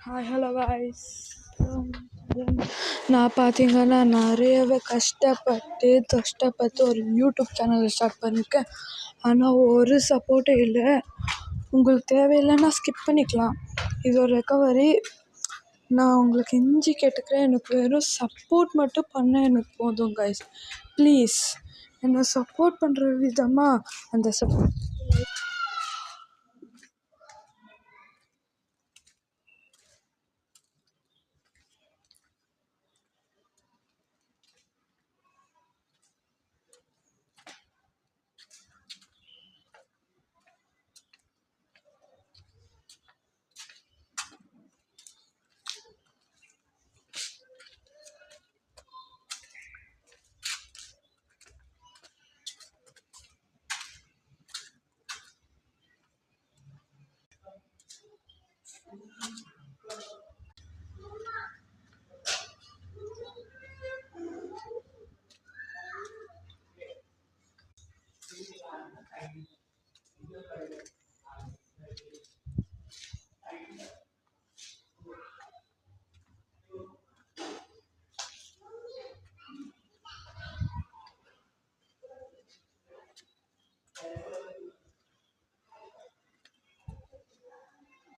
Hi hello guys. நான் பார்த்தீங்கன்னா நிறையவே கஷ்டப்பட்டு ஒரு யூடியூப் சேனலை ஸ்டார்ட் பண்ணியிருக்கேன். ஆனால் ஒரு சப்போர்ட்டும் இல்லை. உங்களுக்கு தேவையில்லைன்னா ஸ்கிப் பண்ணிக்கலாம். இது ஒரு ரெக்கவரி. நான் உங்களுக்கு கெஞ்சி கேட்டுக்கிறேன், எனக்கு வெறும் சப்போர்ட் மட்டும் பண்ண எனக்கு போதும் காய்ஸ். ப்ளீஸ் என்னை சப்போர்ட் பண்ணுற விதமாக அந்த